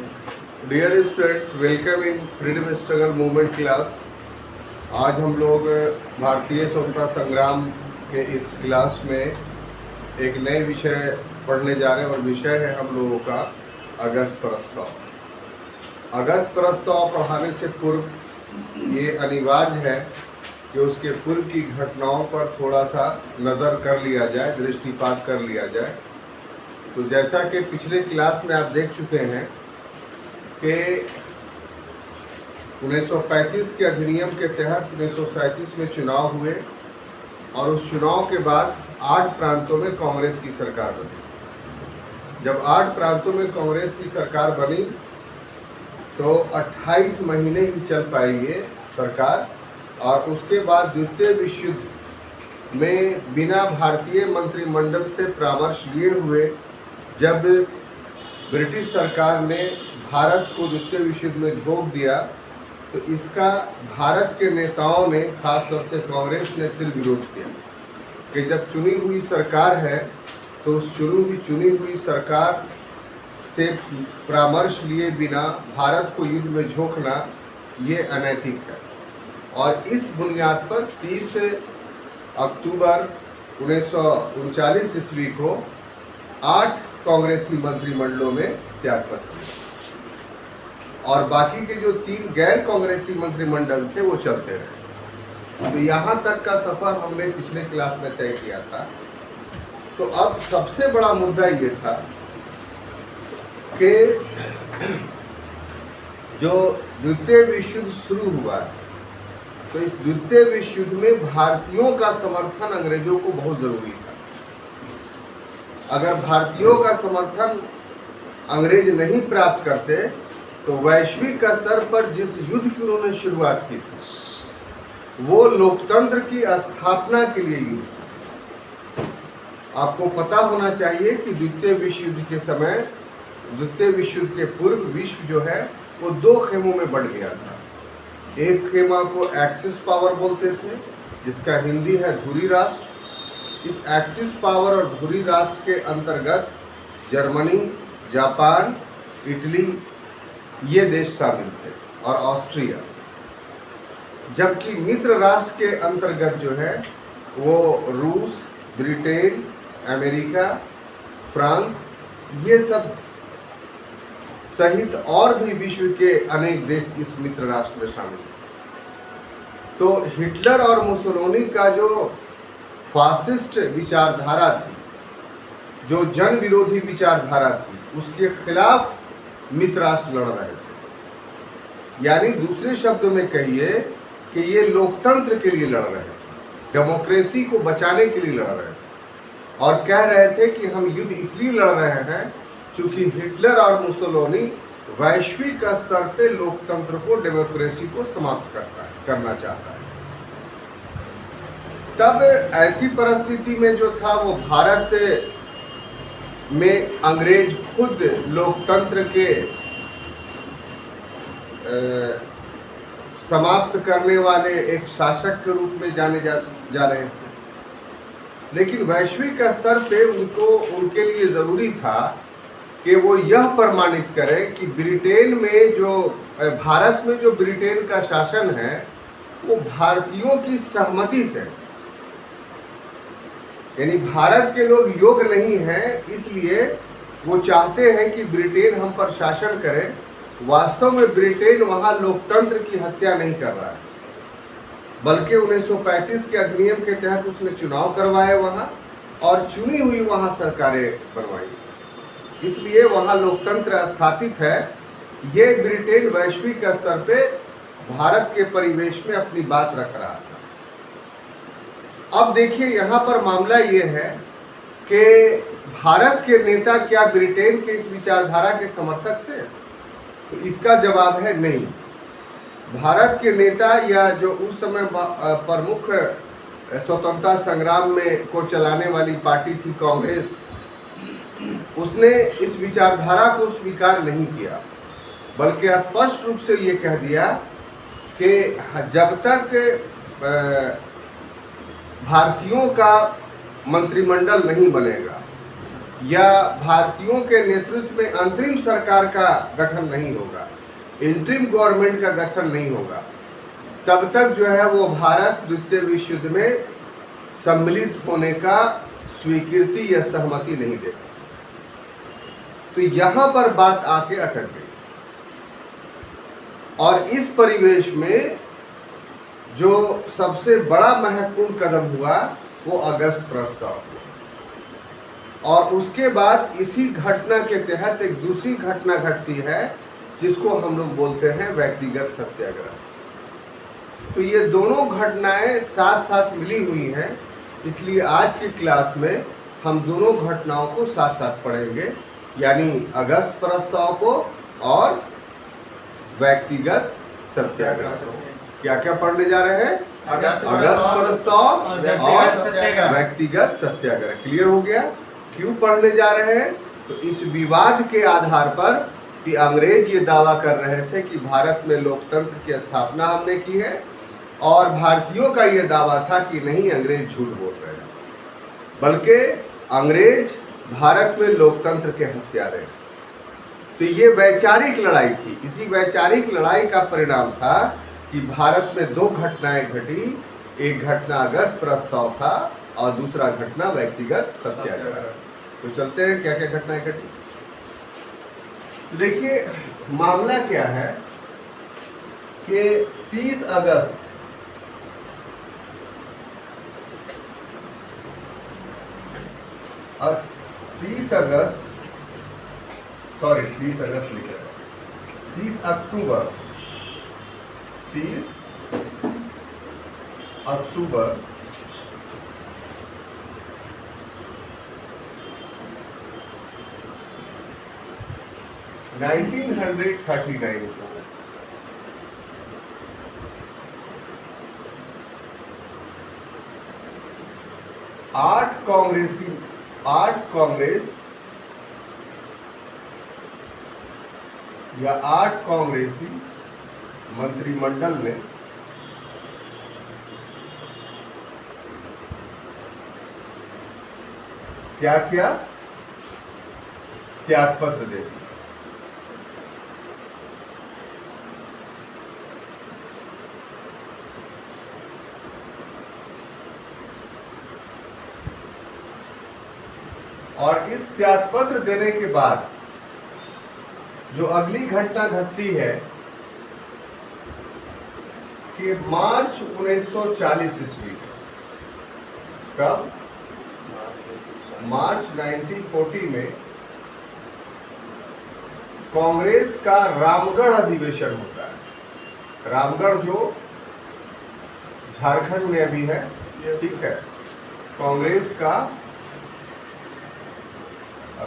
Dear students, welcome in freedom struggle movement class. आज हम लोग भारतीय स्वतंत्रता संग्राम के इस क्लास में एक नए विषय पढ़ने जा रहे हैं और विषय है हम लोगों का अगस्त प्रस्ताव। अगस्त प्रस्ताव पढ़ाने से पूर्व ये अनिवार्य है कि उसके पूर्व की घटनाओं पर थोड़ा सा नज़र कर लिया जाए, दृष्टिपात कर लिया जाए। तो जैसा कि पिछले क्लास में आप देख चुके हैं कि 1935 के अधिनियम के तहत 1937 में चुनाव हुए और उस चुनाव के बाद 8 प्रांतों में कांग्रेस की सरकार बनी। जब 8 प्रांतों में कांग्रेस की सरकार बनी तो 28 महीने ही चल पाई ये सरकार, और उसके बाद द्वितीय विश्व युद्ध में बिना भारतीय मंत्रिमंडल से परामर्श लिए हुए जब ब्रिटिश सरकार ने भारत को द्वितीय विश्व युद्ध में झोंक दिया तो इसका भारत के नेताओं ने, खासतौर से कांग्रेस ने, फिर विरोध किया कि जब चुनी हुई सरकार है तो उस चुनी हुई सरकार से परामर्श लिए बिना भारत को युद्ध में झोंकना ये अनैतिक है। और इस बुनियाद पर 30 अक्टूबर 1939 ईस्वी को 8 कांग्रेसी मंत्रिमंडलों में त्यागपत्र दिया और बाकी के जो 3 गैर कांग्रेसी मंत्रिमंडल थे वो चलते रहे। तो यहाँ तक का सफर हमने पिछले क्लास में तय किया था। तो अब सबसे बड़ा मुद्दा ये था कि जो द्वितीय विश्व युद्ध शुरू हुआ है तो इस द्वितीय विश्व युद्ध में भारतीयों का समर्थन अंग्रेजों को बहुत जरूरी था। अगर भारतीयों का समर्थन अंग्रेज नहीं प्राप्त करते तो वैश्विक स्तर पर जिस युद्ध की उन्होंने शुरुआत की थी वो लोकतंत्र की स्थापना के लिए युद्ध था। आपको पता होना चाहिए कि द्वितीय विश्व युद्ध के समय, द्वितीय विश्व युद्ध के पूर्व विश्व जो है वो 2 खेमों में बढ़ गया था। एक खेमा को एक्सिस पावर बोलते थे, जिसका हिंदी है धुरी राष्ट्र। इस एक्सिस पावर और धुरी राष्ट्र के अंतर्गत जर्मनी, जापान, इटली ये देश शामिल थे और ऑस्ट्रिया। जबकि मित्र राष्ट्र के अंतर्गत जो है वो रूस, ब्रिटेन, अमेरिका, फ्रांस ये सब सहित और भी विश्व के अनेक देश इस मित्र राष्ट्र में शामिल हैं। तो हिटलर और मुसोलिनी का जो फासिस्ट विचारधारा थी, जो जन विरोधी विचारधारा थी, उसके खिलाफ मित्र राष्ट्र लड़ रहे थे। यानी दूसरे शब्दों में कहिए कि ये लोकतंत्र के लिए लड़ रहे थे, डेमोक्रेसी को बचाने के लिए लड़ रहे थे और कह रहे थे कि हम युद्ध इसलिए लड़ रहे हैं क्योंकि हिटलर और मुसोलिनी वैश्विक स्तर पे लोकतंत्र को, डेमोक्रेसी को समाप्त करना चाहता है। तब ऐसी परिस्थिति में जो था वो भारत में अंग्रेज खुद लोकतंत्र के समाप्त करने वाले एक शासक के रूप में जाने जा रहे थे। लेकिन वैश्विक स्तर पे उनके लिए ज़रूरी था कि वो यह प्रमाणित करें कि ब्रिटेन में जो, भारत में जो ब्रिटेन का शासन है वो भारतीयों की सहमति से, यानी भारत के लोग योग्य नहीं हैं, इसलिए वो चाहते हैं कि ब्रिटेन हम पर शासन करे। वास्तव में ब्रिटेन वहाँ लोकतंत्र की हत्या नहीं कर रहा है, बल्कि 1935 के अधिनियम के तहत उसने चुनाव करवाए वहाँ और चुनी हुई वहाँ सरकारें बनवाई, इसलिए वहाँ लोकतंत्र स्थापित है। ये ब्रिटेन वैश्विक स्तर पे भारत के परिवेश में अपनी बात रख रहा था। अब देखिए यहाँ पर मामला ये है कि भारत के नेता क्या ब्रिटेन के इस विचारधारा के समर्थक थे? तो इसका जवाब है नहीं। भारत के नेता या जो उस समय प्रमुख स्वतंत्रता संग्राम में को चलाने वाली पार्टी थी कांग्रेस, उसने इस विचारधारा को स्वीकार नहीं किया, बल्कि स्पष्ट रूप से ये कह दिया कि जब तक भारतीयों का मंत्रिमंडल नहीं बनेगा या भारतीयों के नेतृत्व में अंतरिम सरकार का गठन नहीं होगा, इंटरिम गवर्नमेंट का गठन नहीं होगा, तब तक जो है वो भारत द्वितीय विश्व युद्ध में सम्मिलित होने का स्वीकृति या सहमति नहीं देगा। तो यहां पर बात आके अटक गई और इस परिवेश में जो सबसे बड़ा महत्वपूर्ण कदम हुआ वो अगस्त प्रस्ताव हुआ। और उसके बाद इसी घटना के तहत एक दूसरी घटना घटती है जिसको हम लोग बोलते हैं व्यक्तिगत सत्याग्रह। तो ये दोनों घटनाएं साथ साथ मिली हुई हैं, इसलिए आज की क्लास में हम दोनों घटनाओं को साथ साथ पढ़ेंगे, यानी अगस्त प्रस्ताव को और व्यक्तिगत सत्याग्रह को। क्या क्या पढ़ने जा रहे हैं? अगस्त प्रस्ताव और व्यक्तिगत सत्याग्रह। क्लियर हो गया? क्यों पढ़ने जा रहे हैं? तो इस विवाद के आधार पर कि अंग्रेज ये दावा कर रहे थे कि भारत में लोकतंत्र की स्थापना हमने की है और भारतीयों का ये दावा था कि नहीं, अंग्रेज झूठ बोल रहे हैं, बल्कि अंग्रेज भारत में लोकतंत्र के हत्यारे हैं। तो ये वैचारिक लड़ाई थी। इसी वैचारिक लड़ाई का परिणाम था कि भारत में दो घटनाएं घटी। एक घटना अगस्त प्रस्ताव था और दूसरा घटना व्यक्तिगत सत्याग्रह। तो चलते हैं क्या क्या घटनाएं घटी। देखिए मामला क्या है कि 30 अगस्त और 30 अगस्त लिखा है, 30 अक्टूबर 1939 को आठ कांग्रेसी मंत्रिमंडल ने क्या किया? त्यागपत्र दे दिया। और इस त्यागपत्र देने के बाद जो अगली घटना घटती है कि मार्च 1940 ईस्वी, कब? मार्च 1940 में कांग्रेस का रामगढ़ अधिवेशन होता है। रामगढ़ जो झारखंड में अभी है, ठीक है, कांग्रेस का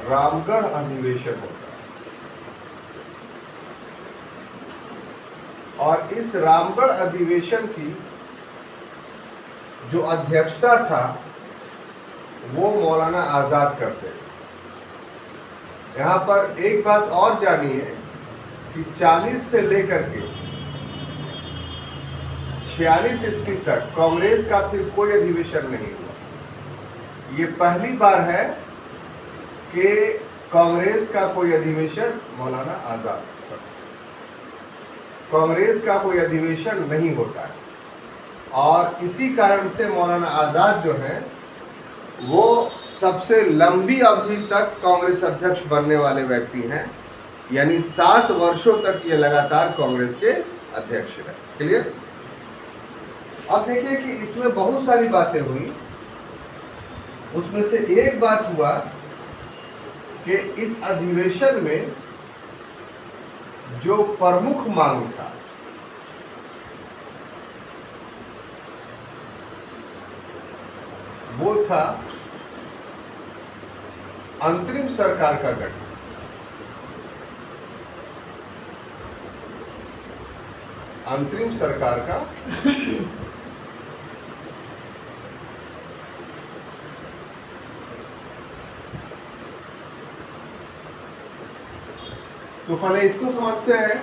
रामगढ़ अधिवेशन होता है। और इस रामगढ़ अधिवेशन की जो अध्यक्षता था वो मौलाना आजाद करते हैं। यहाँ पर एक बात और जानिए कि 40 से लेकर के 46 ईस्वी तक कांग्रेस का फिर कोई अधिवेशन नहीं हुआ। ये पहली बार है कि कांग्रेस का कोई अधिवेशन मौलाना आजाद, कांग्रेस का कोई अधिवेशन नहीं होता है। और इसी कारण से मौलाना आजाद जो है वो सबसे लंबी अवधि तक कांग्रेस अध्यक्ष बनने वाले व्यक्ति हैं, यानी 7 वर्षों तक ये लगातार कांग्रेस के अध्यक्ष रहे। क्लियर? अब देखिए कि इसमें बहुत सारी बातें हुई। उसमें से एक बात हुआ कि इस अधिवेशन में जो प्रमुख मांग था वो था अंतरिम सरकार का गठन। अंतरिम सरकार का तो पहले इसको समझते हैं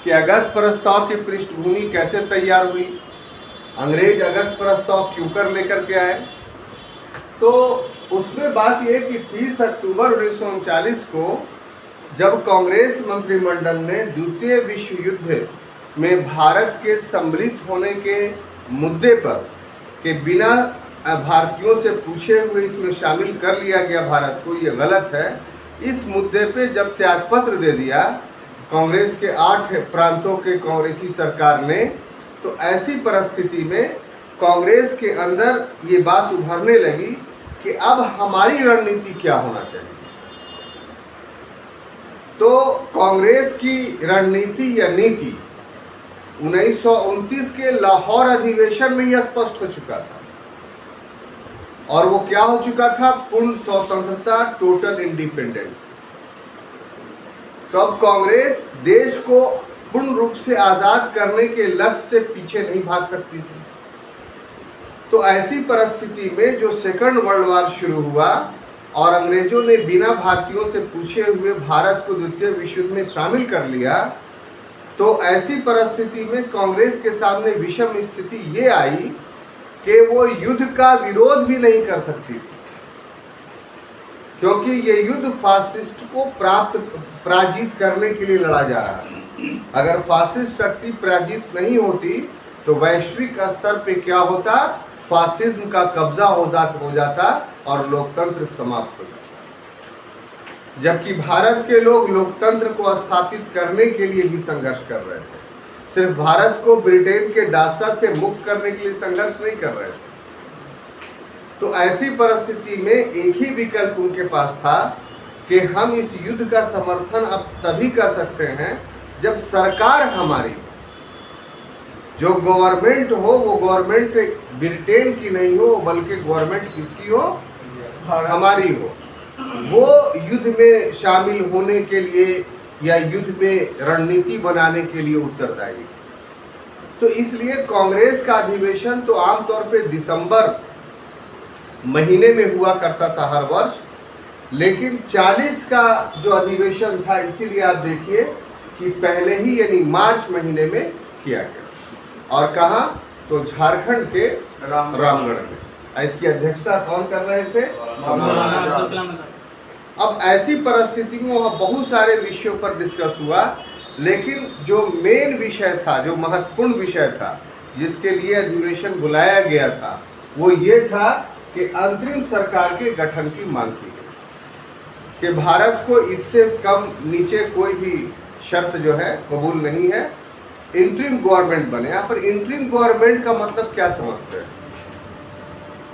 कि अगस्त प्रस्ताव की पृष्ठभूमि कैसे तैयार हुई, अंग्रेज अगस्त प्रस्ताव क्यों कर लेकर के आए। तो उसमें बात यह कि 30 अक्टूबर 1939 को जब कांग्रेस मंत्रिमंडल ने द्वितीय विश्व युद्ध में भारत के सम्मिलित होने के मुद्दे पर कि बिना भारतीयों से पूछे हुए इसमें शामिल कर लिया गया भारत को, ये गलत है, इस मुद्दे पे जब त्यागपत्र दे दिया कांग्रेस के 8 प्रांतों के कांग्रेसी सरकार ने, तो ऐसी परिस्थिति में कांग्रेस के अंदर ये बात उभरने लगी कि अब हमारी रणनीति क्या होना चाहिए। तो कांग्रेस की रणनीति या नीति 1929 के लाहौर अधिवेशन में यह स्पष्ट हो चुका था, और वो क्या हो चुका था? पूर्ण स्वतंत्रता, टोटल इंडिपेंडेंस। तो अब कांग्रेस देश को पूर्ण रूप से आजाद करने के लक्ष्य से पीछे नहीं भाग सकती थी। तो ऐसी परिस्थिति में जो सेकंड वर्ल्ड वॉर शुरू हुआ और अंग्रेजों ने बिना भारतीयों से पूछे हुए भारत को द्वितीय विश्व युद्ध में शामिल कर लिया, तो ऐसी परिस्थिति में कांग्रेस के सामने विषम स्थिति ये आई कि वो युद्ध का विरोध भी नहीं कर सकती थी, क्योंकि ये युद्ध फासिस्ट को पराजित करने के लिए लड़ा जा रहा था। अगर फासिस्ट शक्ति पराजित नहीं होती तो वैश्विक स्तर पे क्या होता? फासिज्म का कब्जा हो जाता और लोकतंत्र समाप्त हो जाता। जबकि भारत के लोग लोकतंत्र को स्थापित करने के लिए भी संघर्ष कर रहे थे, सिर्फ भारत को ब्रिटेन के दास्ता से मुक्त करने के लिए संघर्ष नहीं कर रहे थे। तो ऐसी परिस्थिति में एक ही विकल्प उनके पास था कि हम इस युद्ध का समर्थन अब तभी कर सकते हैं जब सरकार हमारी, जो गवर्नमेंट हो वो गवर्नमेंट ब्रिटेन की नहीं हो बल्कि गवर्नमेंट किसकी हो? हमारी हो। वो युद्ध में शामिल होने के लिए या युद्ध में रणनीति बनाने के लिए उत्तरदायी। तो इसलिए कांग्रेस का अधिवेशन तो आमतौर पे दिसंबर महीने में हुआ करता था हर वर्ष, लेकिन 40 का जो अधिवेशन था, इसीलिए आप देखिए कि पहले ही यानी मार्च महीने में किया गया। और कहाँ? तो झारखंड के रामगढ़ में। इसकी अध्यक्षता कौन कर रहे थे? अब ऐसी परिस्थिति में वहाँ बहुत सारे विषयों पर डिस्कस हुआ, लेकिन जो मेन विषय था, जो महत्वपूर्ण विषय था, जिसके लिए अधिवेशन बुलाया गया था, वो ये था कि अंतरिम सरकार के गठन की मांग की गई कि भारत को इससे कम नीचे कोई भी शर्त जो है कबूल नहीं है, इंटरिम गवर्नमेंट बने। यहाँ पर इंटरिम गवर्नमेंट का मतलब क्या समझते हैं?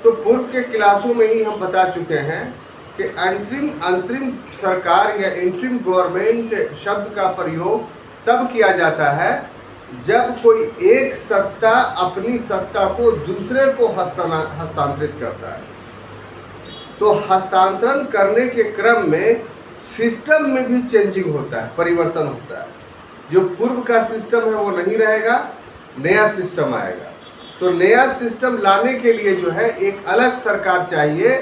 तो पूर्व के क्लासों में ही हम बता चुके हैं कि अंतरिम सरकार या इंटरिम गवर्नमेंट शब्द का प्रयोग तब किया जाता है जब कोई एक सत्ता अपनी सत्ता को दूसरे को हस्तांतरित करता है। तो हस्तांतरण करने के क्रम में सिस्टम में भी चेंजिंग होता है, परिवर्तन होता है। जो पूर्व का सिस्टम है वो नहीं रहेगा, नया सिस्टम आएगा। तो नया सिस्टम लाने के लिए जो है एक अलग सरकार चाहिए,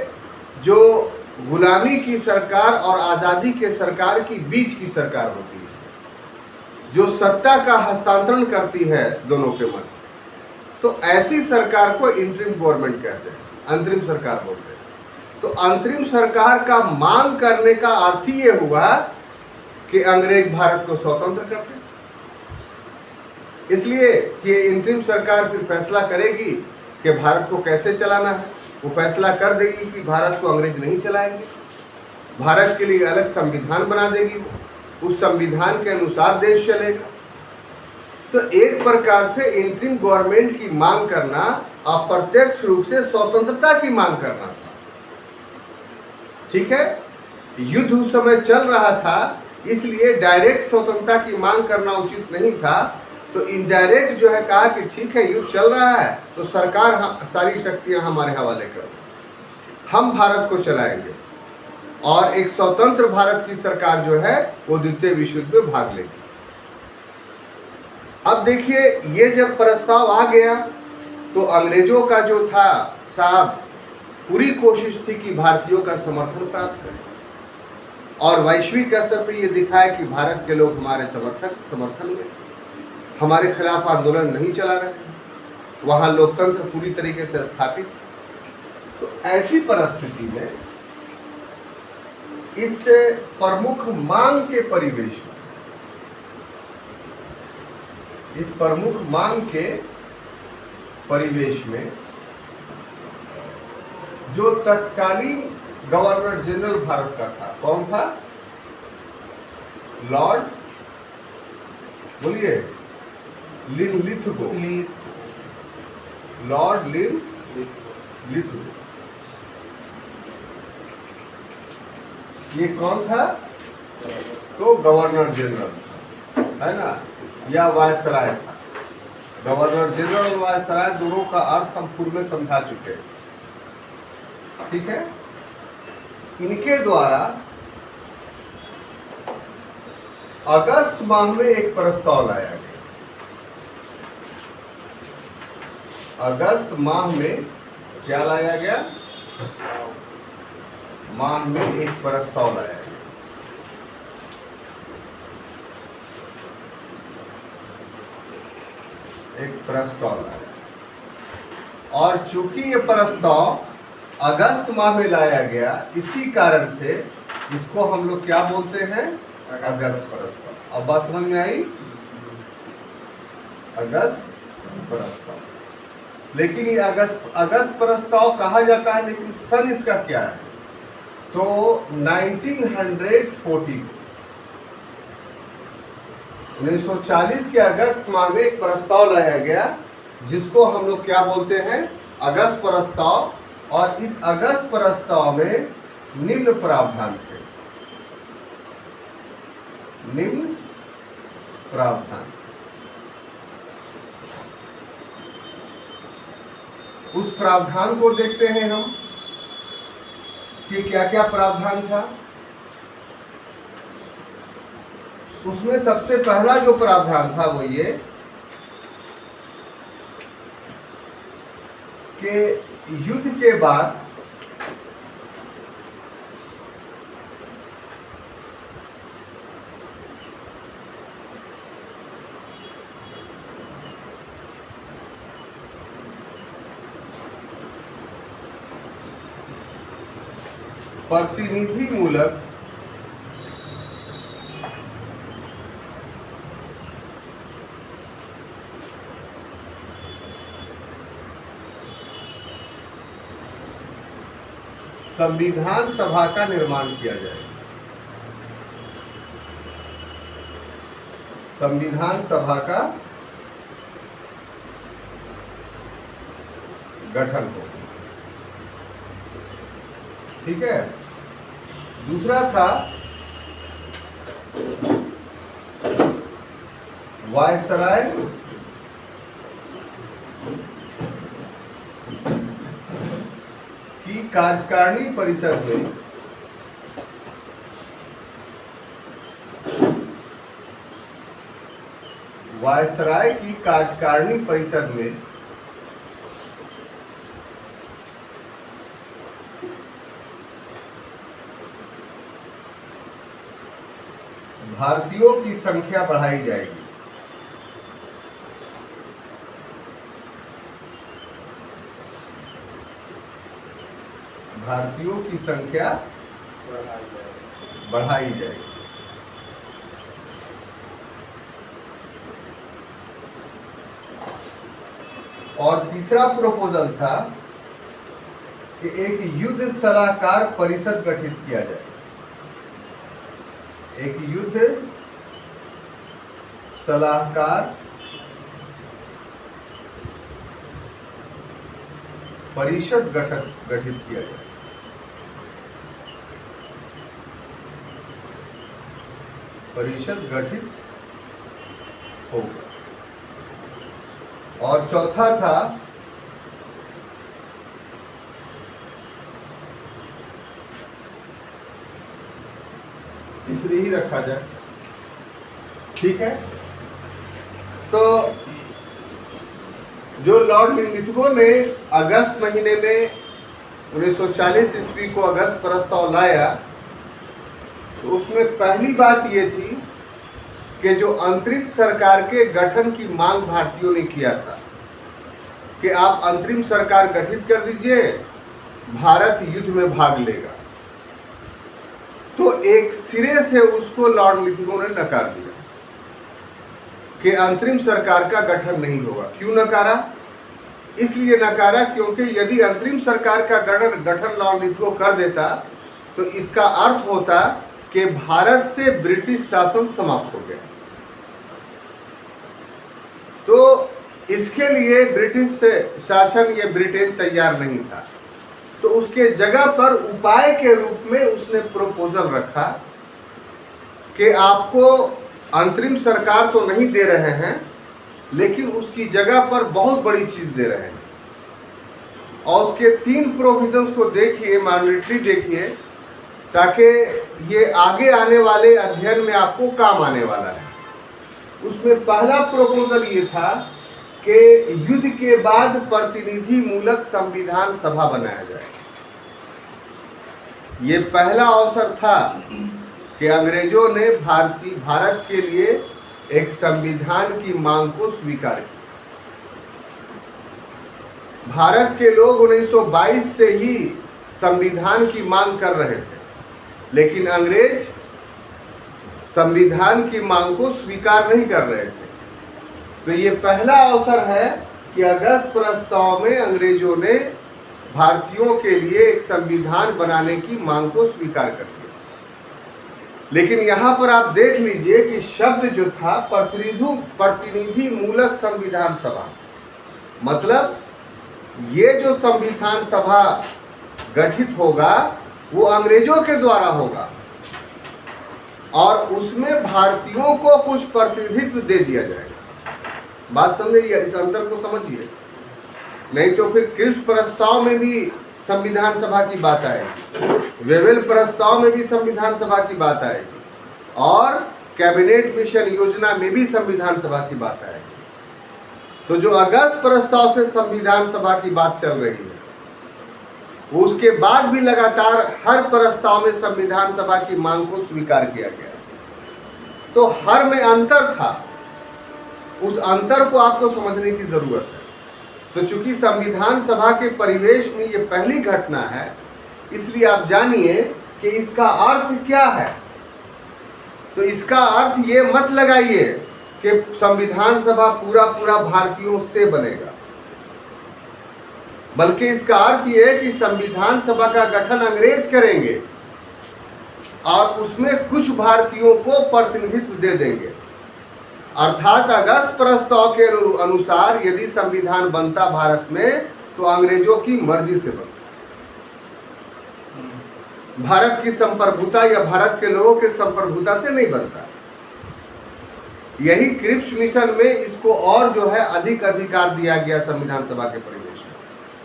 जो गुलामी की सरकार और आज़ादी के सरकार की बीच की सरकार होती है, जो सत्ता का हस्तांतरण करती है दोनों के मध्य। तो ऐसी सरकार को इंटरिम गवर्नमेंट कहते हैं, अंतरिम सरकार बोलते हैं। तो अंतरिम सरकार का मांग करने का अर्थ ही ये हुआ कि अंग्रेज भारत को स्वतंत्र कर दें। इसलिए कि इंतरिम सरकार फिर फैसला करेगी कि भारत को कैसे चलाना है। वो फैसला कर देगी कि भारत को अंग्रेज नहीं चलाएंगे, भारत के लिए अलग संविधान बना देगी, वो उस संविधान के अनुसार देश चलेगा। तो एक प्रकार से इंतरिम गवर्नमेंट की मांग करना अप्रत्यक्ष रूप से स्वतंत्रता की मांग करना था। ठीक है, युद्ध उस समय चल रहा था, इसलिए डायरेक्ट स्वतंत्रता की मांग करना उचित नहीं था। तो इनडायरेक्ट जो है कहा कि ठीक है युद्ध चल रहा है तो सरकार सारी शक्तियां हमारे हवाले करो, हम भारत को चलाएंगे और एक स्वतंत्र भारत की सरकार जो है वो द्वितीय विश्व युद्ध में भाग लेगी। अब देखिए ये जब प्रस्ताव आ गया तो अंग्रेजों का जो था साहब पूरी कोशिश थी कि भारतीयों का समर्थन प्राप्त करें और वैश्विक स्तर पर ये दिखाया कि भारत के लोग हमारे समर्थन में, हमारे खिलाफ आंदोलन नहीं चला रहे, वहाँ लोकतंत्र पूरी तरीके से स्थापित। तो ऐसी परिस्थिति में इस प्रमुख मांग के परिवेश में, इस प्रमुख मांग के परिवेश में जो तत्कालीन गवर्नर जनरल भारत का था, कौन था? लॉर्ड, बोलिए, लिनलिथगो, लॉर्ड लिनलिथगो। ये कौन था? तो गवर्नर जनरल, है ना, या वायसराय था। गवर्नर जनरल और वायसराय दोनों का अर्थ हम पूर्व में समझा चुके हैं, ठीक है। इनके द्वारा अगस्त माह में एक प्रस्ताव लाया गया। अगस्त माह में क्या लाया गया? माह में एक प्रस्ताव लाया गया। एक प्रस्ताव लाया, और चूंकि ये प्रस्ताव अगस्त माह में लाया गया, इसी कारण से इसको हम लोग क्या बोलते हैं? अगस्त प्रस्ताव। अब बात समझ में आई? अगस्त प्रस्ताव। लेकिन ये अगस्त प्रस्ताव कहा जाता है, लेकिन सन इसका क्या है? तो 1940 के अगस्त माह में एक प्रस्ताव लाया गया, जिसको हम लोग क्या बोलते हैं? अगस्त प्रस्ताव। और इस अगस्त प्रस्ताव में निम्न प्रावधान थे, निम्न प्रावधान। उस प्रावधान को देखते हैं हम कि क्या क्या प्रावधान था। उसमें सबसे पहला जो प्रावधान था वो ये कि युद्ध के बाद प्रतिनिधिमूलक संविधान सभा का निर्माण किया जाए। संविधान सभा का गठन हो, ठीक है। दूसरा था वायसराय की कार्यकारिणी परिषद में वायसराय की कार्यकारिणी परिषद में भारतीयों की संख्या बढ़ाई जाएगी। भारतीयों की संख्या बढ़ाई जाएगी। और तीसरा प्रपोजल था कि एक युद्ध सलाहकार परिषद गठित किया जाए। एक युद्ध सलाहकार परिषद गठित किया जाए। परिषद गठित होगा। और चौथा था इसलिए ही रखा जाए, ठीक है। तो जो लॉर्ड लिनलिथगो ने अगस्त महीने में 1940 ईस्वी को अगस्त प्रस्ताव लाया, तो उसमें पहली बात ये थी कि जो अंतरिम सरकार के गठन की मांग भारतीयों ने किया था कि आप अंतरिम सरकार गठित कर दीजिए, भारत युद्ध में भाग लेगा, तो एक सिरे से उसको लॉर्ड लिथिगो ने नकार दिया कि अंतरिम सरकार का गठन नहीं होगा। क्यों नकारा? इसलिए नकारा क्योंकि यदि अंतरिम सरकार का गठन लॉर्ड लिथिगो कर देता तो इसका अर्थ होता कि भारत से ब्रिटिश शासन समाप्त हो गया। तो इसके लिए ब्रिटिश शासन या ब्रिटेन तैयार नहीं था। तो उसके जगह पर उपाय के रूप में उसने प्रपोजल रखा कि आपको अंतरिम सरकार तो नहीं दे रहे हैं, लेकिन उसकी जगह पर बहुत बड़ी चीज दे रहे हैं। और उसके 3 प्रोविजंस को देखिए, माइनॉरिटी देखिए, ताकि ये आगे आने वाले अध्ययन में आपको काम आने वाला है। उसमें पहला प्रपोजल ये था कि युद्ध के बाद प्रतिनिधि मूलक संविधान सभा बनाया जाए। ये पहला अवसर था कि अंग्रेजों ने भारत के लिए एक संविधान की मांग को स्वीकार किया। भारत के लोग 1922 से ही संविधान की मांग कर रहे थे, लेकिन अंग्रेज संविधान की मांग को स्वीकार नहीं कर रहे थे। तो ये पहला अवसर है कि अगस्त प्रस्ताव में अंग्रेजों ने भारतीयों के लिए एक संविधान बनाने की मांग को स्वीकार कर दिया। लेकिन यहाँ पर आप देख लीजिए कि शब्द जो था प्रतिनिधि मूलक संविधान सभा, मतलब ये जो संविधान सभा गठित होगा वो अंग्रेजों के द्वारा होगा और उसमें भारतीयों को कुछ प्रतिनिधित्व दे दिया जाएगा। बात समझिए, इस अंतर को समझिए, नहीं तो फिर क्रिप्स प्रस्ताव में भी संविधान सभा की बात आएगी, वेवेल प्रस्ताव में भी संविधान सभा की बात आएगी और कैबिनेट मिशन योजना में भी संविधान सभा की बात आएगी। तो जो अगस्त प्रस्ताव से संविधान सभा की बात चल रही है, उसके बाद भी लगातार हर प्रस्ताव में संविधान सभा की मांग को स्वीकार किया गया। तो हर में अंतर था, उस अंतर को आपको समझने की जरूरत है। तो चूंकि संविधान सभा के परिवेश में ये पहली घटना है, इसलिए आप जानिए कि इसका अर्थ क्या है। तो इसका अर्थ ये मत लगाइए कि संविधान सभा पूरा भारतीयों से बनेगा, बल्कि इसका अर्थ ये है कि संविधान सभा का गठन अंग्रेज करेंगे और उसमें कुछ भारतीयों को प्रतिनिधित्व दे देंगे। अर्थात अगस्त प्रस्ताव के अनुसार यदि संविधान बनता भारत में तो अंग्रेजों की मर्जी से बनता, भारत की संप्रभुता या भारत के लोगों के संप्रभुता से नहीं बनता। यही क्रिप्स मिशन में इसको और जो है अधिक अधिकार दिया गया संविधान सभा के परिवेश में।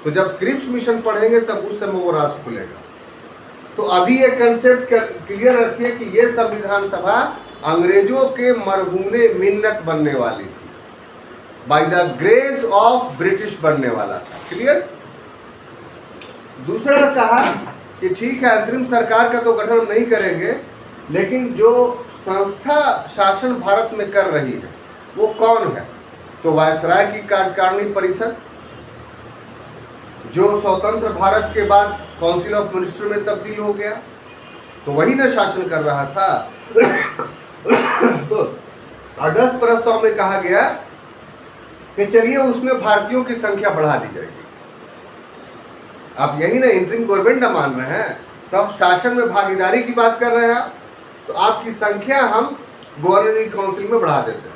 तो जब क्रिप्स मिशन पढ़ेंगे तब उस समय वो राज खुलेगा। तो अभी ये कंसेप्ट क्लियर रखिए कि ये संविधान सभा अंग्रेजों के मरहूने मिन्नत बनने वाली थी, by the grace of British बनने वाला था। क्लियर? दूसरा कहा कि ठीक है, अंतरिम सरकार का तो गठन हम नहीं करेंगे, लेकिन जो संस्था शासन भारत में कर रही है वो कौन है? तो वायसराय की कार्यकारिणी परिषद, जो स्वतंत्र भारत के बाद काउंसिल ऑफ मिनिस्टर में तब्दील हो गया, तो वही ना शासन कर रहा था। तो अगस्त प्रस्ताव में कहा गया कि चलिए उसमें भारतीयों की संख्या बढ़ा दी जाएगी। आप यही ना इंटरिम गवर्नमेंट ना मान रहे हैं, तो आप शासन में भागीदारी की बात कर रहे हैं, तो आपकी संख्या हम गवर्निंग काउंसिल में बढ़ा देते हैं।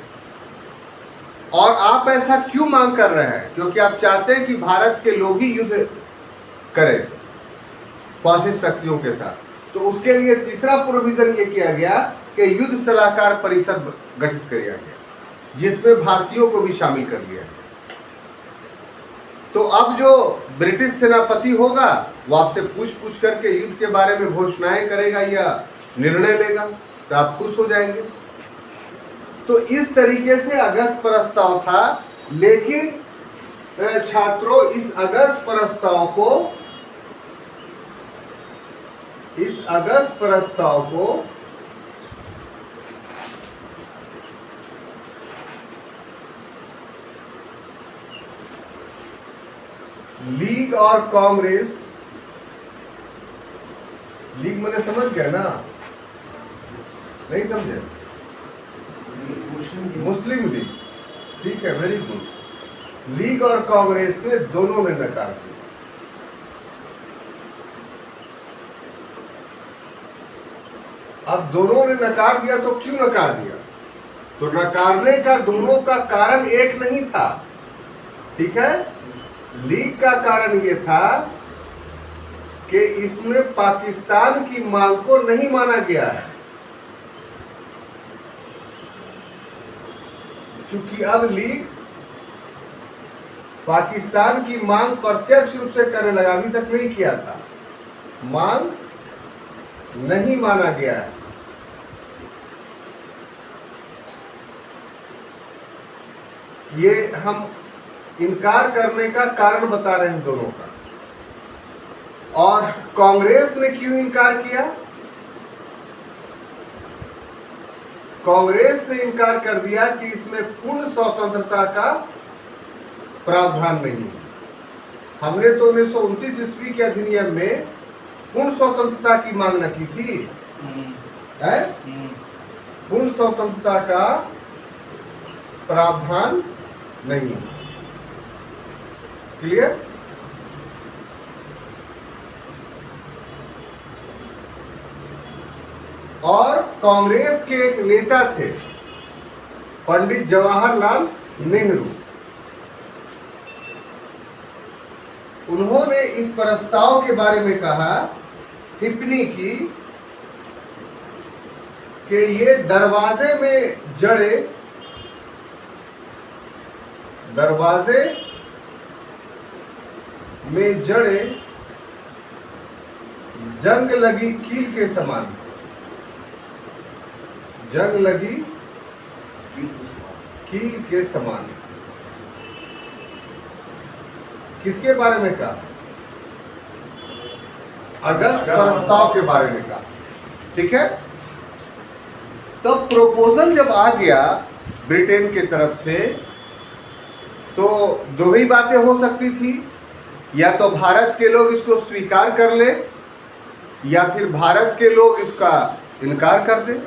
और आप ऐसा क्यों मांग कर रहे हैं? क्योंकि आप चाहते हैं कि भारत के लोग ही युद्ध करें फासिस्ट शक्तियों के साथ। तो उसके लिए तीसरा प्रोविजन ये किया गया कि युद्ध सलाहकार परिषद गठित किया गया, जिसमें भारतीयों को भी शामिल कर लिया गया। तो अब जो ब्रिटिश सेनापति होगा वो आपसे पूछ करके युद्ध के बारे में घोषणाएं करेगा या निर्णय लेगा, तो आप खुश हो जाएंगे। तो इस तरीके से अगस्त प्रस्ताव था। लेकिन छात्रों, इस अगस्त प्रस्ताव को लीग और कांग्रेस लीग मैंने समझ गया ना, नहीं समझे? मुस्लिम लीग, ठीक है, वेरी गुड। लीग और कांग्रेस ने दोनों ने नकार दिया। अब दोनों ने नकार दिया तो क्यों नकार दिया? तो नकारने का दोनों का कारण एक नहीं था, ठीक है। लीग का कारण ये था कि इसमें पाकिस्तान की मांग को नहीं माना गया है। चूंकि अब लीग पाकिस्तान की मांग प्रत्यक्ष रूप से करने लगा, अभी तक नहीं किया था, मांग नहीं माना गया है। ये हम इनकार करने का कारण बता रहे हैं दोनों का। और कांग्रेस ने क्यों इनकार किया? कांग्रेस ने इनकार कर दिया कि इसमें पूर्ण स्वतंत्रता का प्रावधान नहीं है। हमने तो 1929 ईस्वी के अधिनियम में पूर्ण स्वतंत्रता की मांग न की थी, है? पूर्ण स्वतंत्रता का प्रावधान नहीं। क्लियर? और कांग्रेस के एक नेता थे पंडित जवाहरलाल नेहरू। उन्होंने इस प्रस्ताव के बारे में कहा, टिप्पणी की कि ये दरवाजे में जड़े जंग लगी कील के समान, जंग लगी कील के समान। किसके बारे में कहा? अगस्त प्रस्ताव के बारे में कहा, ठीक है। तो प्रोपोजल जब आ गया ब्रिटेन की तरफ से, तो दो ही बातें हो सकती थी, या तो भारत के लोग इसको स्वीकार कर ले, या फिर भारत के लोग इसका इनकार कर दें।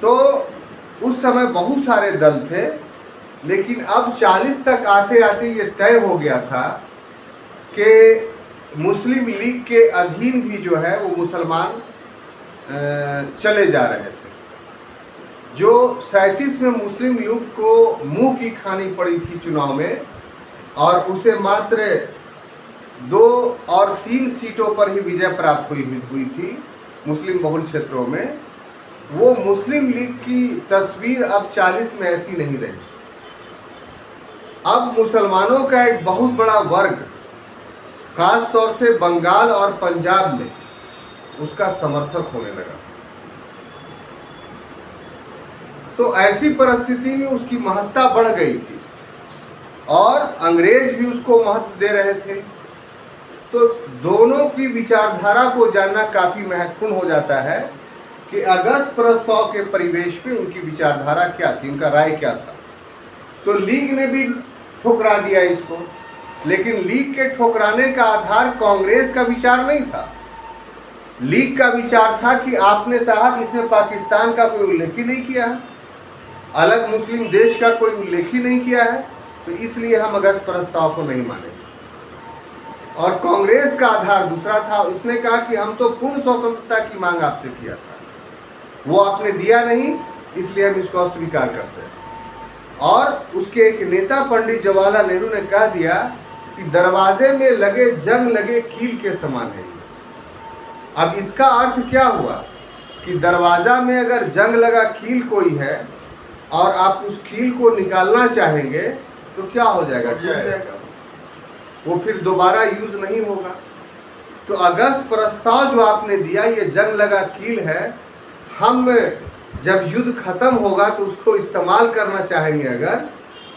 तो उस समय बहुत सारे दल थे, लेकिन अब 40 तक आते आते ये तय हो गया था कि मुस्लिम लीग के अधीन भी जो है वो मुसलमान चले जा रहे थे। जो 37 में मुस्लिम लीग को मुंह की खानी पड़ी थी चुनाव में, और उसे मात्र 2 और 3 सीटों पर ही विजय प्राप्त हुई थी मुस्लिम बहुल क्षेत्रों में, वो मुस्लिम लीग की तस्वीर अब 40 में ऐसी नहीं रही। अब मुसलमानों का एक बहुत बड़ा वर्ग, खास तौर से बंगाल और पंजाब में, उसका समर्थक होने लगा। तो ऐसी परिस्थिति में उसकी महत्ता बढ़ गई थी, और अंग्रेज भी उसको महत्व दे रहे थे। तो दोनों की विचारधारा को जानना काफी महत्वपूर्ण हो जाता है कि अगस्त प्रस्ताव के परिवेश में उनकी विचारधारा क्या थी, उनका राय क्या था। तो लीग ने भी ठुकरा दिया इसको, लेकिन लीग के ठुकराने का आधार कांग्रेस का विचार नहीं था। लीग का विचार था कि आपने साहब इसमें पाकिस्तान का कोई उल्लेख ही नहीं किया है, अलग मुस्लिम देश का कोई उल्लेख ही नहीं किया है, तो इसलिए हम अगस्त प्रस्ताव को नहीं मानेंगे। और कांग्रेस का आधार दूसरा था, उसने कहा कि हम तो पूर्ण स्वतंत्रता की मांग आपसे किया था, वो आपने दिया नहीं, इसलिए हम इसको अस्वीकार करते हैं। और उसके एक नेता पंडित जवाहरलाल नेहरू ने कह दिया कि दरवाजे में लगे जंग लगे कील के समान है। अब इसका अर्थ क्या हुआ कि दरवाजा में अगर जंग लगा कील कोई है और आप उस कील को निकालना चाहेंगे तो क्या हो जाएगा? टूट जाएगा, वो फिर दोबारा यूज नहीं होगा। तो अगस्त प्रस्ताव जो आपने दिया, ये जंग लगा कील है, हम जब युद्ध खत्म होगा तो उसको इस्तेमाल करना चाहेंगे अगर,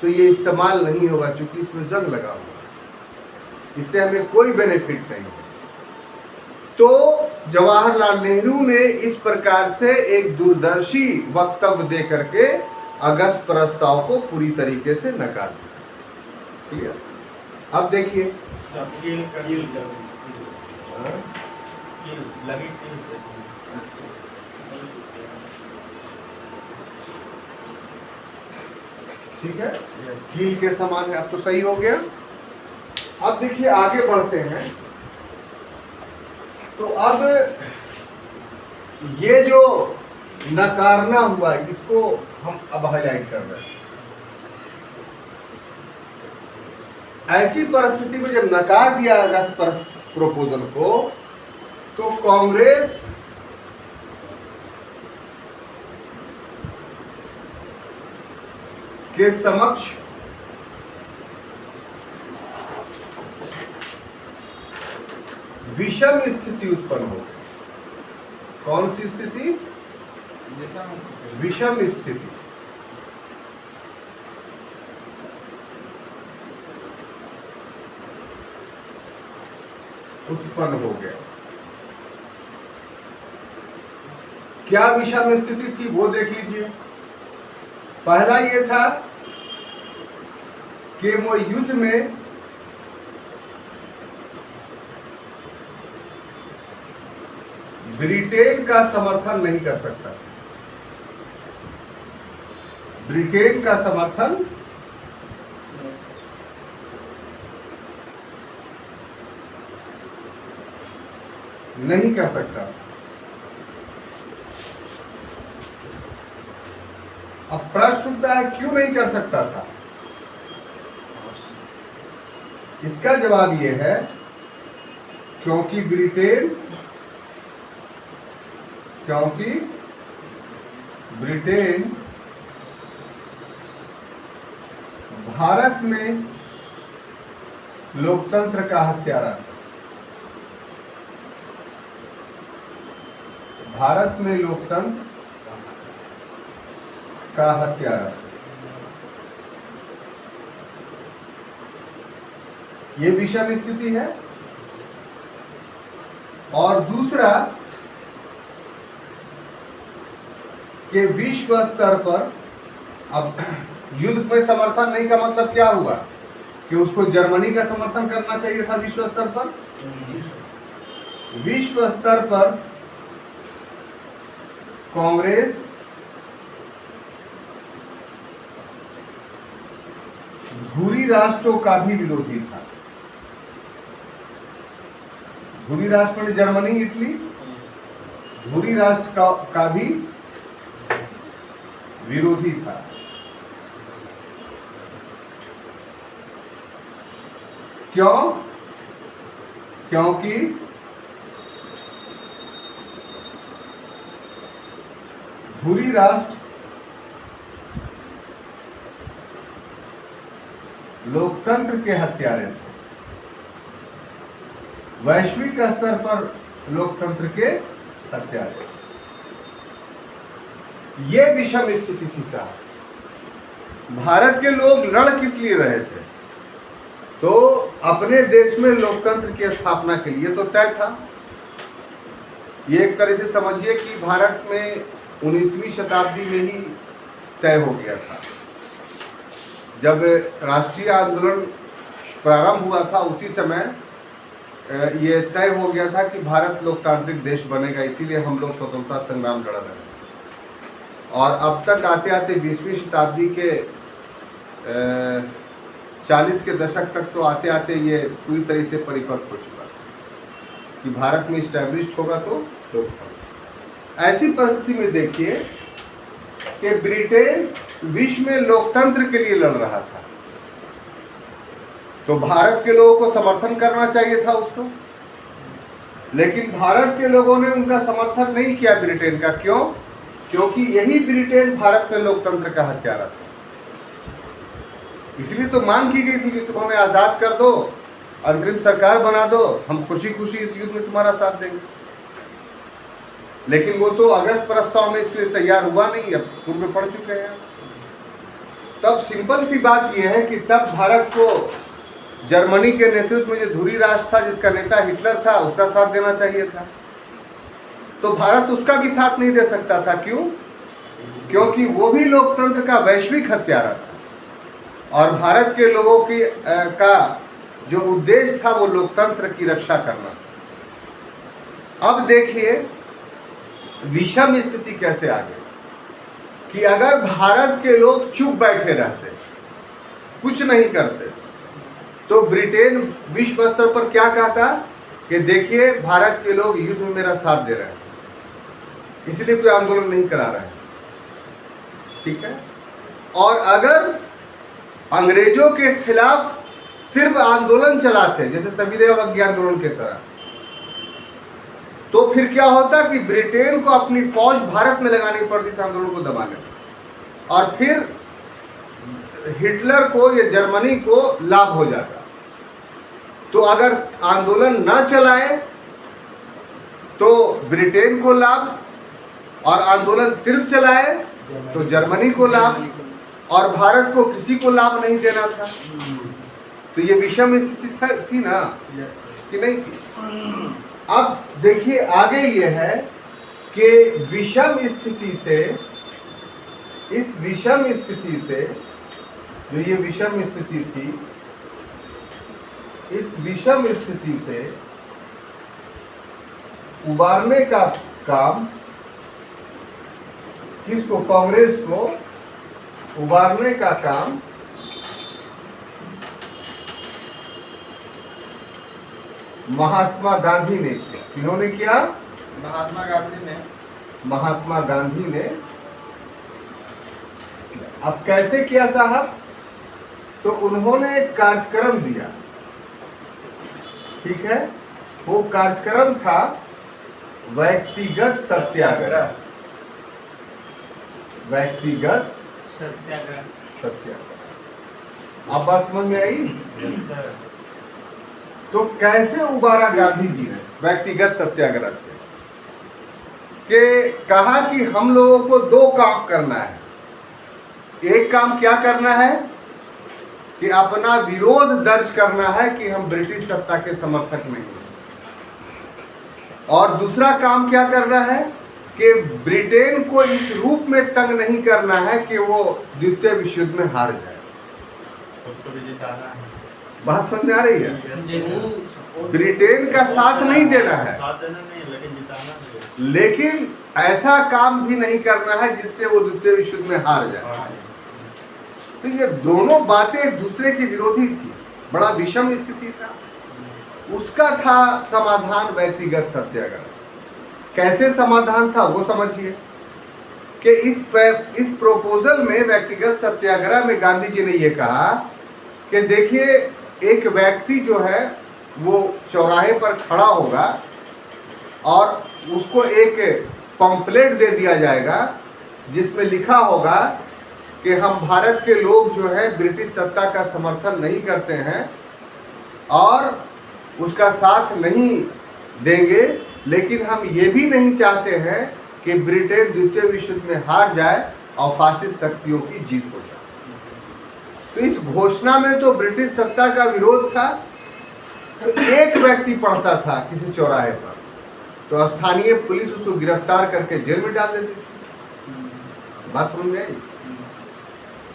तो ये इस्तेमाल नहीं होगा, क्योंकि इसमें जंग लगा हुआ, इससे हमें कोई बेनिफिट नहीं है। तो जवाहरलाल नेहरू ने इस प्रकार से एक दूरदर्शी वक्तव्य दे करके अगस्त प्रस्ताव को पूरी तरीके से नकार दिया। ठीक है, अब देखिए लगी ठीक है, कील के समान है। अब तो सही हो गया। अब देखिए आगे बढ़ते हैं। तो अब ये जो नकारना हुआ इसको हम अब हाईलाइट कर रहे हैं। ऐसी परिस्थिति में जब नकार दिया अगस्त प्रपोजल को, तो कांग्रेस के समक्ष विषम स्थिति उत्पन्न हो गई। कौन सी स्थिति? विषम स्थिति। उत्पन्न हो गया। क्या विषम स्थिति थी वो देख लीजिए। पहला ये था कि वो युद्ध में ब्रिटेन का समर्थन नहीं कर सकता। ब्रिटेन का समर्थन नहीं कर सकता। अब प्रश्न उठता है क्यों नहीं कर सकता था? इसका जवाब यह है क्योंकि ब्रिटेन भारत में लोकतंत्र का हत्यारा था। भारत में लोकतंत्र का हत्यारा। ये विषम स्थिति है। और दूसरा कि विश्व स्तर पर अब युद्ध में समर्थन नहीं का मतलब क्या हुआ कि उसको जर्मनी का समर्थन करना चाहिए था। विश्व स्तर पर कांग्रेस धुरी राष्ट्रों का भी विरोधी था। धुरी राष्ट्र में जर्मनी, इटली, धुरी राष्ट्र का भी विरोधी था। क्यों? क्योंकि धुरी राष्ट्र लोकतंत्र के हत्यारे थे। वैश्विक स्तर पर लोकतंत्र के हत्यारे। ये विषम स्थिति थी साहब। भारत के लोग लड़ किस लिए रहे थे? तो अपने देश में लोकतंत्र की स्थापना के लिए तो तय था। ये एक तरह से समझिए कि भारत में 19वीं शताब्दी में ही तय हो गया था। जब राष्ट्रीय आंदोलन प्रारंभ हुआ था उसी समय ये तय हो गया था कि भारत लोकतांत्रिक देश बनेगा, इसीलिए हम लोग स्वतंत्रता संग्राम लड़ रहे हैं। और अब तक आते आते 20वीं शताब्दी के 40 के दशक तक तो आते आते ये पूरी तरह से परिपक्व हो चुका कि भारत में इस्टेब्लिश्ड होगा तो लोकतंत्र। ऐसी परिस्थिति में देखिए कि ब्रिटेन विश्व में लोकतंत्र के लिए लड़ रहा था, तो भारत के लोगों को समर्थन करना चाहिए था उसको। लेकिन भारत के लोगों ने उनका समर्थन नहीं किया ब्रिटेन का। क्यों? क्योंकि यही ब्रिटेन भारत में लोकतंत्र का हत्यारा था। इसलिए तो मांग की गई थी कि तुम हमें आज़ाद कर दो, अंतरिम सरकार बना दो, हम खुशी खुशी इस युद्ध में तुम्हारा साथ देंगे। लेकिन वो तो अगस्त प्रस्ताव में इसके लिए तैयार हुआ नहीं, अब पूर्व में पढ़ चुके हैं। तब सिंपल सी बात यह है कि तब भारत को जर्मनी के नेतृत्व में जो धुरी राष्ट्र था जिसका नेता हिटलर था उसका साथ देना चाहिए था। तो भारत उसका भी साथ नहीं दे सकता था। क्यों? क्योंकि वो भी लोकतंत्र का वैश्विक हत्यारा था और भारत के लोगों की का जो उद्देश्य था वो लोकतंत्र की रक्षा करना था। अब देखिए विषम स्थिति कैसे आ गई कि अगर भारत के लोग चुप बैठे रहते, कुछ नहीं करते, तो ब्रिटेन विश्व स्तर पर क्या कहता कि देखिए भारत के लोग युद्ध में मेरा साथ दे रहे हैं, इसलिए कोई आंदोलन नहीं करा रहे हैं। ठीक है। और अगर अंग्रेजों के खिलाफ सिर्फ आंदोलन चलाते जैसे सविनय अवज्ञा आंदोलन की तरह, तो फिर क्या होता कि ब्रिटेन को अपनी फौज भारत में लगानी पड़ती इस आंदोलन को दबाने, और फिर हिटलर को या जर्मनी को लाभ हो जाता। तो अगर आंदोलन न चलाए तो ब्रिटेन को लाभ, और आंदोलन सिर्फ चलाए तो जर्मनी को लाभ, और भारत को किसी को लाभ नहीं देना था। तो ये विषम स्थिति थी ना कि नहीं थी। अब देखिए आगे ये है कि विषम स्थिति से, इस विषम स्थिति से, जो ये विषम स्थिति थी, इस विषम स्थिति से उबारने का काम किसको? कांग्रेस को उबारने का काम महात्मा गांधी ने किया। किन्होंने किया? महात्मा गांधी ने। महात्मा गांधी ने। अब कैसे किया साहब? तो उन्होंने एक कार्यक्रम दिया, ठीक है। वो कार्यक्रम था व्यक्तिगत सत्याग्रह। व्यक्तिगत सत्याग्रह। अब बात समझ में आई? तो कैसे उबारा गांधी जी ने व्यक्तिगत सत्याग्रह से? कि कहा कि हम लोगों को दो काम करना है। एक काम क्या करना है कि अपना विरोध दर्ज करना है कि हम ब्रिटिश सत्ता के समर्थक नहीं हैं, और दूसरा काम क्या करना है कि ब्रिटेन को इस रूप में तंग नहीं करना है कि वो द्वितीय विश्व युद्ध में हार जाए। उसको भी जिताना है। बात समझ में आ रही है? ब्रिटेन का साथ नहीं देना है, साथ देना नहीं, लेकिन जिताना है। लेकिन ऐसा काम भी नहीं करना है जिससे वो द्वितीय विश्व युद्ध में हार जाए। तो ये दोनों बातें एक दूसरे की विरोधी थी, बड़ा विषम स्थिति था। उसका था समाधान व्यक्तिगत सत्याग्रह। कैसे समाधान था वो समझिए कि इस प्रोपोजल में, व्यक्तिगत सत्याग्रह में गांधी जी ने ये कहा कि देखिए एक व्यक्ति जो है वो चौराहे पर खड़ा होगा और उसको एक पंफलेट दे दिया जाएगा जिसमें लिखा होगा कि हम भारत के लोग जो है ब्रिटिश सत्ता का समर्थन नहीं करते हैं और उसका साथ नहीं देंगे, लेकिन हम ये भी नहीं चाहते हैं कि ब्रिटेन द्वितीय विश्व युद्ध में हार जाए और फासिस्ट शक्तियों की जीत हो जाए। तो इस घोषणा में तो ब्रिटिश सत्ता का विरोध था। तो एक व्यक्ति पढ़ता था किसी चौराहे पर, तो स्थानीय पुलिस उसको गिरफ्तार करके जेल में डाल देती थी। बात समझ में आई?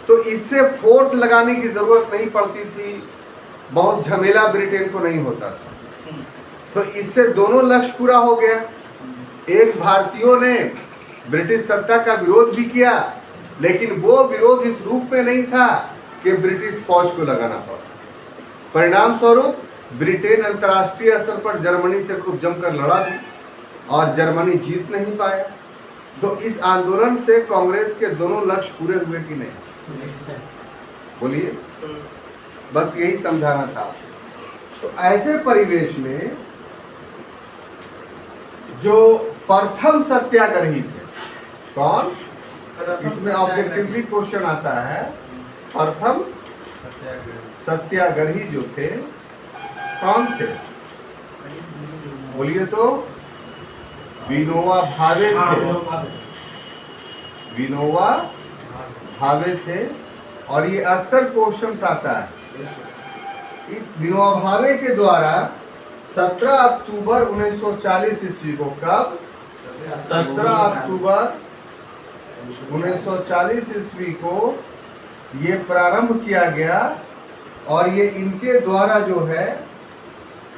तो इससे फोर्स लगाने की जरूरत नहीं पड़ती थी, बहुत झमेला ब्रिटेन को नहीं होता था। तो इससे दोनों लक्ष्य पूरा हो गया। एक भारतीयों ने ब्रिटिश सत्ता का विरोध भी किया, लेकिन वो विरोध इस रूप में नहीं था कि ब्रिटिश फौज को लगाना पड़ा। परिणाम स्वरूप ब्रिटेन अंतर्राष्ट्रीय स्तर पर जर्मनी से खूब जमकर लड़ा भी और जर्मनी जीत नहीं पाया। तो इस आंदोलन से कांग्रेस के दोनों लक्ष्य पूरे हुए कि नहीं? बोलिए, बस यही समझाना था। तो ऐसे परिवेश में जो प्रथम सत्याग्रही थे, कौन? इसमें ऑब्जेक्टिवली क्वेश्चन आता है, प्रथम सत्याग्रही जो थे कौन थे? बोलिए तो। विनोबा भावे थे। विनोबा भावे थे। और ये अक्सर क्वेश्चन आता है। विनोबा भावे के द्वारा 17 अक्टूबर 1940 ईस्वी को, कब? 17 अक्टूबर 1940 ईस्वी को ये प्रारंभ किया गया, और ये इनके द्वारा जो है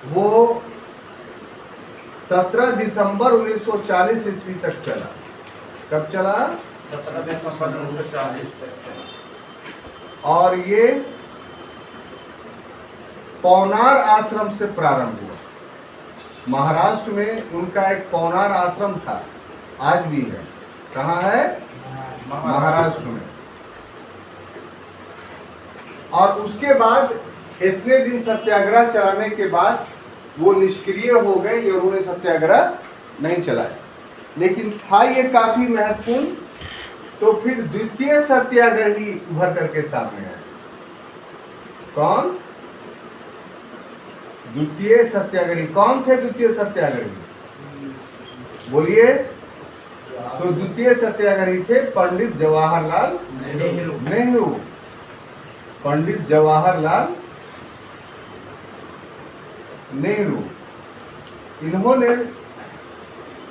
वो 17 दिसंबर 1940 ईस्वी तक चला। कब चला? 17 दिसंबर 1940। और ये पौनार आश्रम से प्रारंभ हुआ। महाराष्ट्र में उनका एक पौनार आश्रम था, आज भी है। कहाँ है? महाराष्ट्र में। और उसके बाद इतने दिन सत्याग्रह चलाने के बाद वो निष्क्रिय हो गए और उन्हें सत्याग्रह नहीं चलाया। लेकिन था ये काफी महत्वपूर्ण। तो फिर द्वितीय सत्याग्रही उभर करके सामने आए। कौन? द्वितीय सत्याग्रही। कौन थे द्वितीय सत्याग्रही? बोलिए। तो द्वितीय सत्याग्रही थे पंडित जवाहरलाल नेहरू। पंडित जवाहरलाल नेहरू, इन्होंने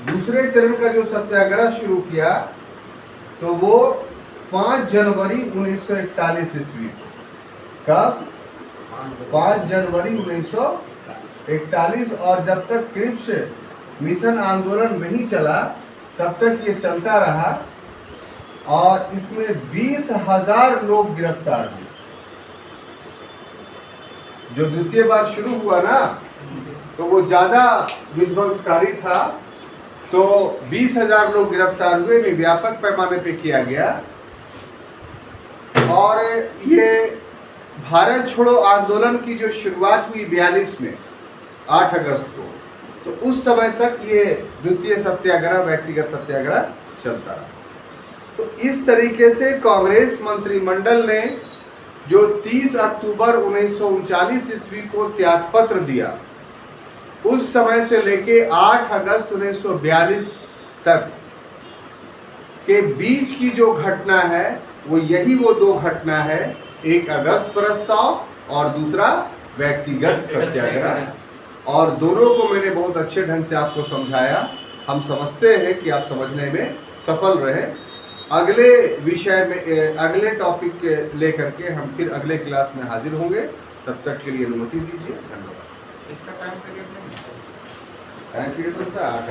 दूसरे चरण का जो सत्याग्रह शुरू किया तो वो 5 जनवरी 1941 ईस्वी। कब? 5 जनवरी 1941। और जब तक क्रिप्स मिशन आंदोलन नहीं चला तब तक ये चलता रहा। और इसमें 20,000 लोग गिरफ्तार हुए। जो द्वितीय बार शुरू हुआ ना तो वो ज्यादा विध्वंसकारी था, तो 20,000 लोग गिरफ्तार हुए। में व्यापक पैमाने पे किया गया। और ये भारत छोड़ो आंदोलन की जो शुरुआत हुई 42 में 8 अगस्त को, तो उस समय तक ये द्वितीय सत्याग्रह, व्यक्तिगत सत्याग्रह चलता रहा। तो इस तरीके से कांग्रेस मंत्रिमंडल ने जो 30 अक्टूबर 1939 ईस्वी को त्यागपत्र दिया, उस समय से लेके 8 अगस्त 1942 तक के बीच की जो घटना है वो यही वो 2 घटना है। एक अगस्त प्रस्ताव और दूसरा व्यक्तिगत सत्याग्रह। और दोनों को मैंने बहुत अच्छे ढंग से आपको समझाया। हम समझते हैं कि आप समझने में सफल रहे। अगले विषय में, अगले टॉपिक लेकर के हम फिर अगले क्लास में हाजिर होंगे। तब तक के लिए अनुमति दीजिए। धन्यवाद। इसका टाइम पीरियड नहीं है। टाइम पीरियड होता है 8